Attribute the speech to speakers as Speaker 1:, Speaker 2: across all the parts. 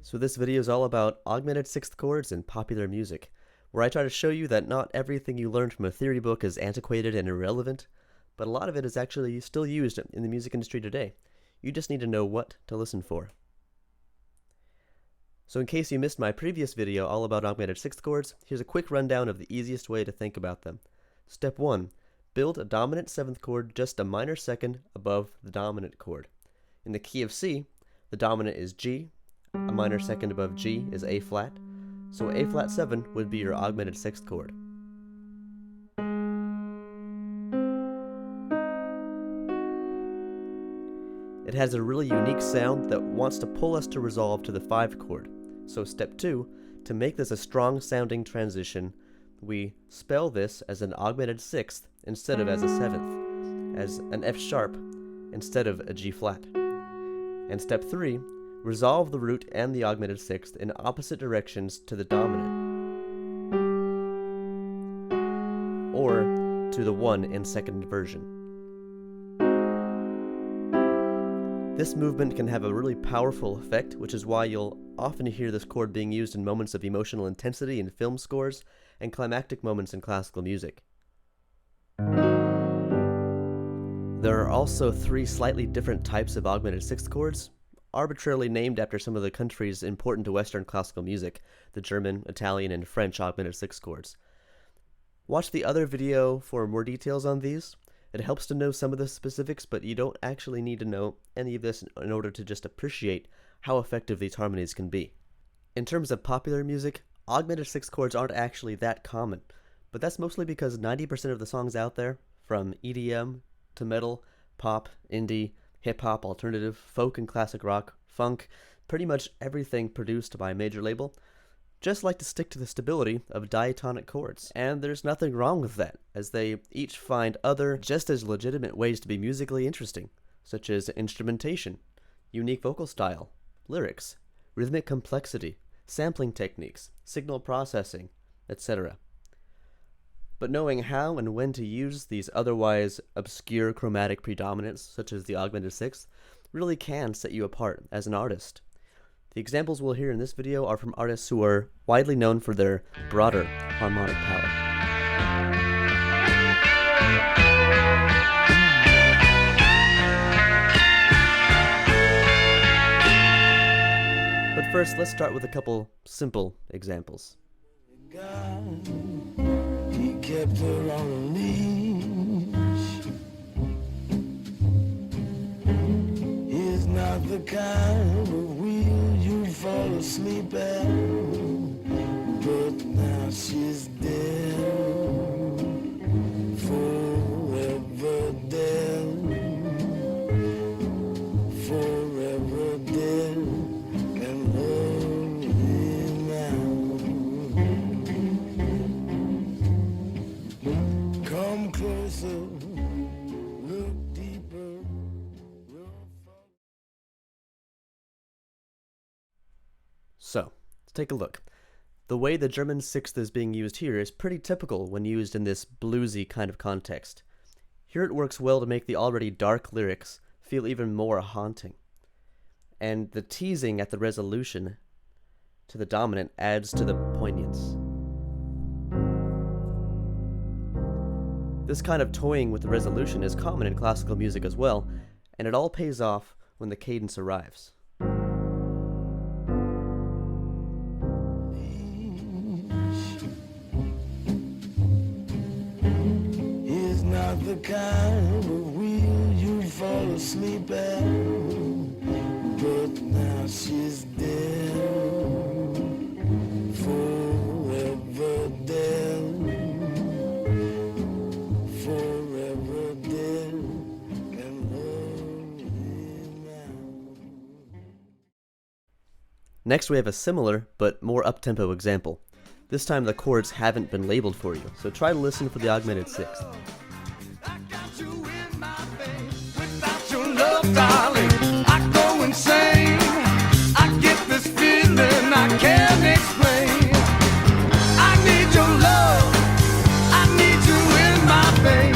Speaker 1: So this video is all about augmented sixth chords in popular music, where I try to show you that not everything you learned from a theory book is antiquated and irrelevant, but a lot of it is actually still used in the music industry today. You just need to know what to listen for. So in case you missed my previous video all about augmented sixth chords, here's a quick rundown of the easiest way to think about them. Step 1. Build a dominant seventh chord just a minor second above the dominant chord. In the key of C, the dominant is G, a minor second above G is A flat, so A flat 7 would be your augmented sixth chord. It has a really unique sound that wants to pull us to resolve to the 5 chord. So step 2, to make this a strong sounding transition, we spell this as an augmented sixth instead of as a seventh, as an F sharp instead of a G flat. And step 3, resolve the root and the augmented sixth in opposite directions to the dominant, or to the 1 in second inversion. This movement can have a really powerful effect, which is why you'll often hear this chord being used in moments of emotional intensity in film scores and climactic moments in classical music. There are also 3 slightly different types of augmented sixth chords, arbitrarily named after some of the countries important to Western classical music, the German, Italian, and French augmented sixth chords. Watch the other video for more details on these. It helps to know some of the specifics, but you don't actually need to know any of this in order to just appreciate how effective these harmonies can be. In terms of popular music, augmented sixth chords aren't actually that common, but that's mostly because 90% of the songs out there, from EDM to metal, pop, indie, hip-hop, alternative, folk and classic rock, funk, pretty much everything produced by a major label, just like to stick to the stability of diatonic chords. And there's nothing wrong with that, as they each find other, just as legitimate ways to be musically interesting, such as instrumentation, unique vocal style, lyrics, rhythmic complexity, sampling techniques, signal processing, etc. But knowing how and when to use these otherwise obscure chromatic predominants, such as the augmented sixth, really can set you apart as an artist. The examples we'll hear in this video are from artists who are widely known for their broader harmonic palette. But first, let's start with a couple simple examples.
Speaker 2: He kept her on a leash. He's not the kind of wheel you fall asleep at, but now she's dead, forever dead, forever dead, and lonely now. Come closer, look deeper.
Speaker 1: So, let's take a look. The way the German sixth is being used here is pretty typical when used in this bluesy kind of context. Here it works well to make the already dark lyrics feel even more haunting. And the teasing at the resolution to the dominant adds to the poignance. This kind of toying with the resolution is common in classical music as well, and it all pays off when the cadence arrives.
Speaker 2: He's not the kind of wheel you fall asleep at, but now she's dead, forever dead, forever dead, and lonely now.
Speaker 1: Next we have a similar, but more up-tempo example. This time the chords haven't been labeled for you, so try to listen for the augmented sixth.
Speaker 2: I got you in my veins. Without your love, darling, I go insane. I get this feeling I can't explain. I need your love. I need you in my veins.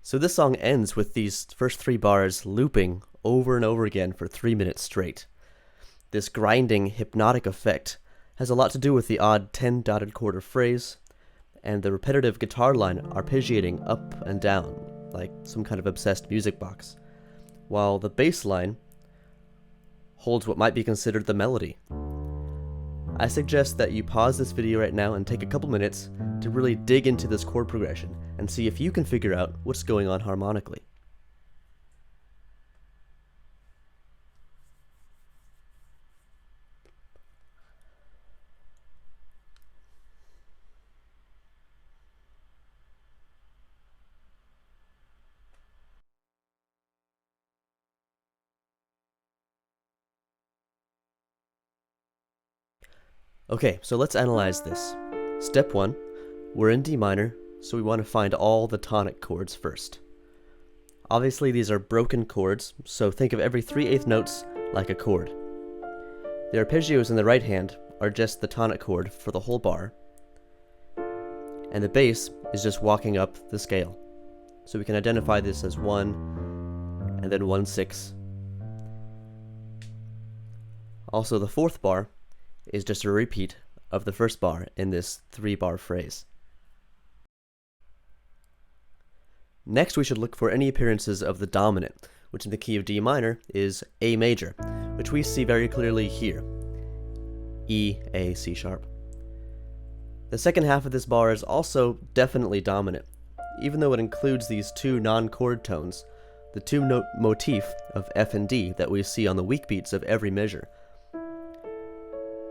Speaker 1: So this song ends with these first 3 bars looping over and over again for 3 minutes straight. This grinding, hypnotic effect has a lot to do with the odd 10-dotted quarter phrase, and the repetitive guitar line arpeggiating up and down, like some kind of obsessed music box, while the bass line holds what might be considered the melody. I suggest that you pause this video right now and take a couple minutes to really dig into this chord progression and see if you can figure out what's going on harmonically. Okay, so let's analyze this. Step 1, we're in D minor, so we want to find all the tonic chords first. Obviously these are broken chords, so think of every 3/8 notes like a chord. The arpeggios in the right hand are just the tonic chord for the whole bar, and the bass is just walking up the scale. So we can identify this as 1, and then 1/6. Also the 4th bar is just a repeat of the first bar in this 3-bar phrase. Next we should look for any appearances of the dominant, which in the key of D minor is A major, which we see very clearly here. E, A, C sharp. The second half of this bar is also definitely dominant, even though it includes these 2 non-chord tones, the 2-note motif of F and D that we see on the weak beats of every measure.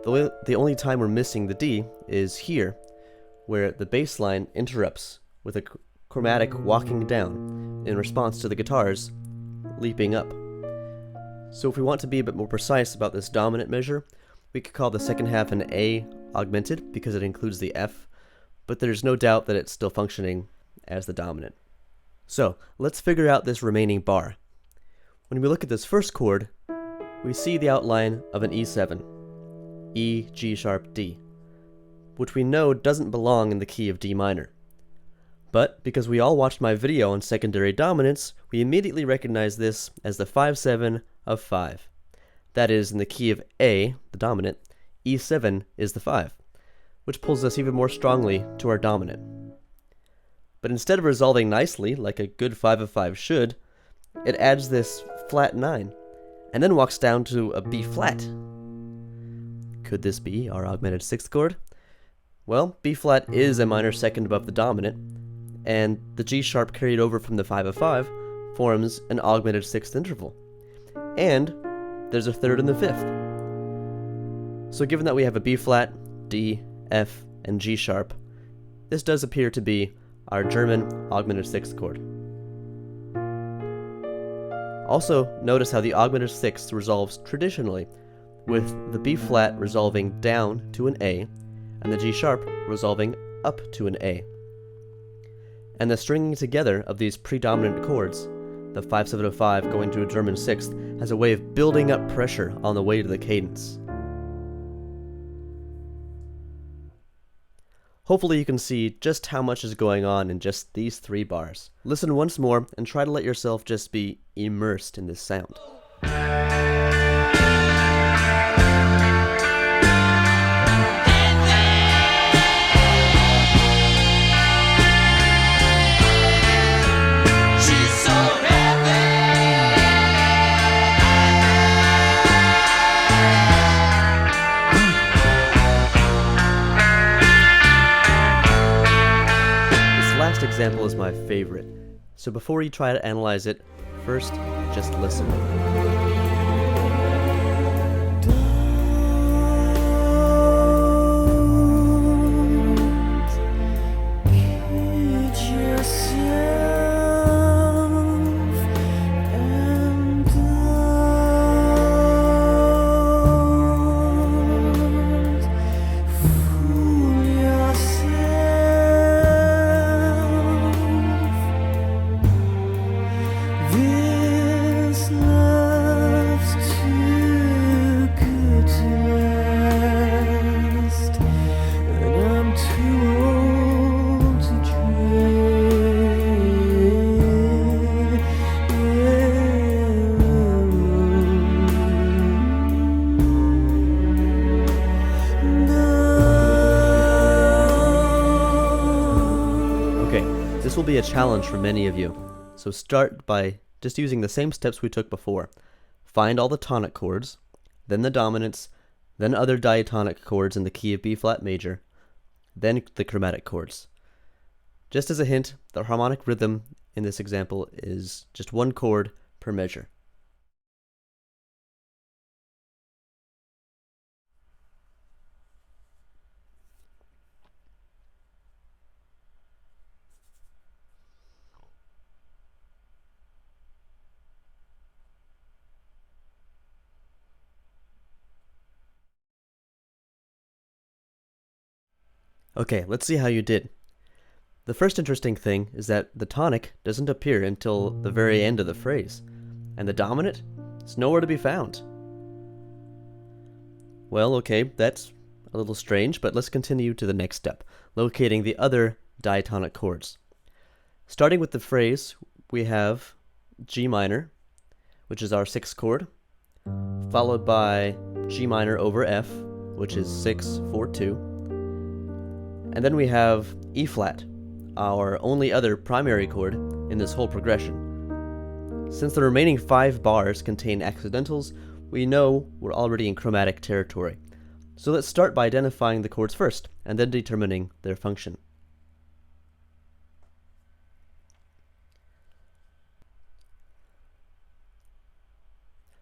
Speaker 1: The only time we're missing the D is here, where the bass line interrupts with a chromatic walking down in response to the guitars leaping up. So if we want to be a bit more precise about this dominant measure, we could call the second half an A augmented because it includes the F, but there's no doubt that it's still functioning as the dominant. So let's figure out this remaining bar. When we look at this first chord, we see the outline of an E7. E, G sharp, D, which we know doesn't belong in the key of D minor. But because we all watched my video on secondary dominants, we immediately recognize this as the 5/7 of 5. That is, in the key of A, the dominant, E7 is the 5, which pulls us even more strongly to our dominant. But instead of resolving nicely, like a good 5 of 5 should, it adds this flat 9, and then walks down to a B flat. Could this be our augmented 6th chord? Well, B flat is a minor second above the dominant, and the G sharp carried over from the 5 of 5 forms an augmented 6th interval. And there's a 3rd and the 5th. So given that we have a B flat, D, F, and G sharp, this does appear to be our German augmented 6th chord. Also, notice how the augmented 6th resolves traditionally, with the B flat resolving down to an A, and the G sharp resolving up to an A. And the stringing together of these predominant chords, the 5/7 of 5 going to a German 6th, has a way of building up pressure on the way to the cadence. Hopefully you can see just how much is going on in just these 3 bars. Listen once more and try to let yourself just be immersed in this sound. Example is my favorite, so before you try to analyze it, first just listen.
Speaker 2: This love
Speaker 1: be a challenge for many of you, so start by just using the same steps we took before. Find all the tonic chords, then the dominants, then other diatonic chords in the key of B flat major, then the chromatic chords. Just as a hint, the harmonic rhythm in this example is just one chord per measure. Okay, let's see how you did. The first interesting thing is that the tonic doesn't appear until the very end of the phrase, and the dominant is nowhere to be found. Well, okay, that's a little strange, but let's continue to the next step, locating the other diatonic chords. Starting with the phrase, we have G minor, which is our 6th chord, followed by G minor over F, which is 6, 4, 2. And then we have E flat, our only other primary chord in this whole progression. Since the remaining 5 bars contain accidentals, we know we're already in chromatic territory. So let's start by identifying the chords first, and then determining their function.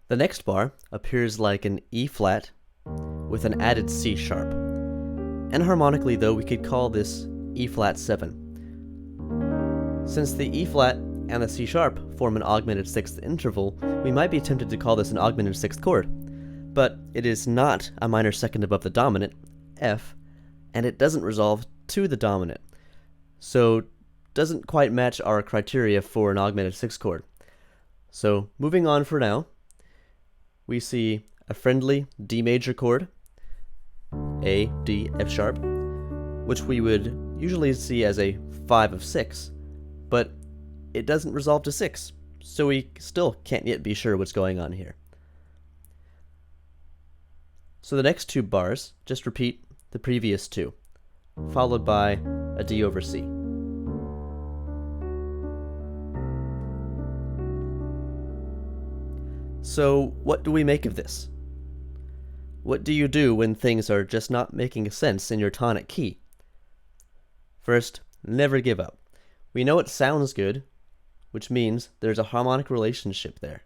Speaker 1: The next bar appears like an E flat with an added C sharp. Enharmonically though, we could call this E flat 7. Since the E flat and the C sharp form an augmented 6th interval, we might be tempted to call this an augmented 6th chord. But it is not a minor second above the dominant, F, and it doesn't resolve to the dominant, so doesn't quite match our criteria for an augmented 6th chord. So moving on for now, we see a friendly D major chord, A, D, F sharp, which we would usually see as a 5 of 6, but it doesn't resolve to 6, so we still can't yet be sure what's going on here. So the next 2 bars just repeat the previous 2, followed by a D over C. So what do we make of this? What do you do when things are just not making sense in your tonic key? First, never give up. We know it sounds good, which means there's a harmonic relationship there.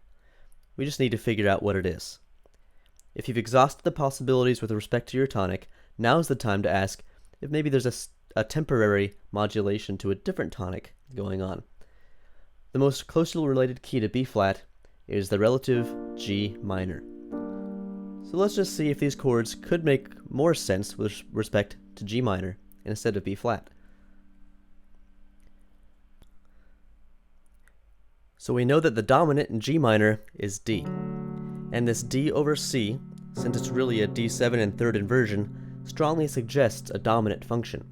Speaker 1: We just need to figure out what it is. If you've exhausted the possibilities with respect to your tonic, now's the time to ask if maybe there's a temporary modulation to a different tonic going on. The most closely related key to B flat is the relative G minor. So let's just see if these chords could make more sense with respect to G minor instead of B flat. So we know that the dominant in G minor is D, and this D over C, since it's really a D7 and 3rd inversion, strongly suggests a dominant function.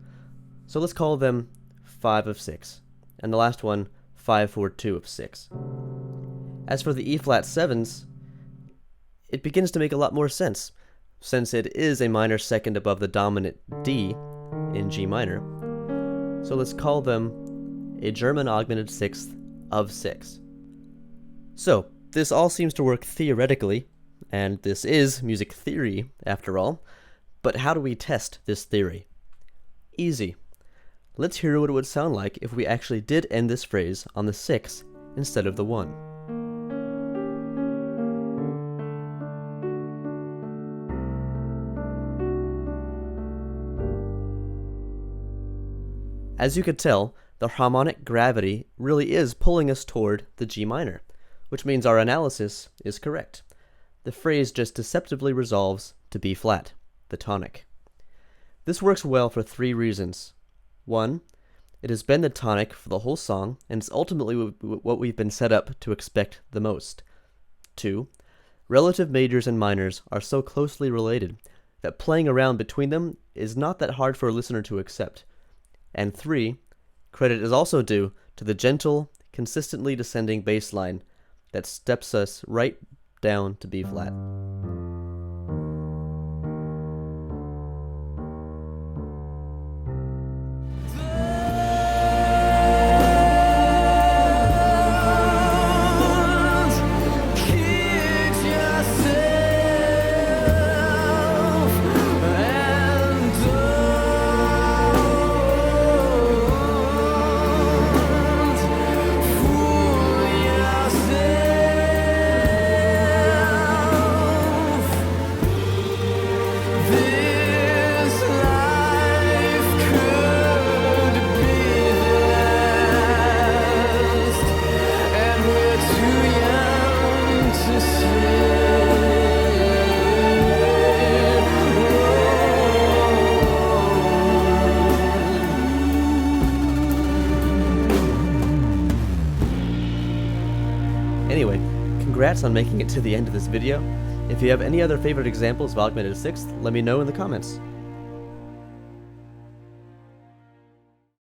Speaker 1: So let's call them 5 of 6, and the last one 5, 4, 2 of 6. As for the E flat 7s, it begins to make a lot more sense, since it is a minor second above the dominant D in G minor. So let's call them a German augmented 6th of 6. So this all seems to work theoretically, and this is music theory after all, but how do we test this theory? Easy. Let's hear what it would sound like if we actually did end this phrase on the 6 instead of the 1. As you could tell, the harmonic gravity really is pulling us toward the G minor, which means our analysis is correct. The phrase just deceptively resolves to B flat, the tonic. This works well for 3 reasons. 1, it has been the tonic for the whole song, and it's ultimately what we've been set up to expect the most. 2, relative majors and minors are so closely related that playing around between them is not that hard for a listener to accept. And 3, credit is also due to the gentle, consistently descending bass line that steps us right down to B flat. congrats on making it to the end of this video. If you have any other favorite examples of augmented sixth, let me know in the comments.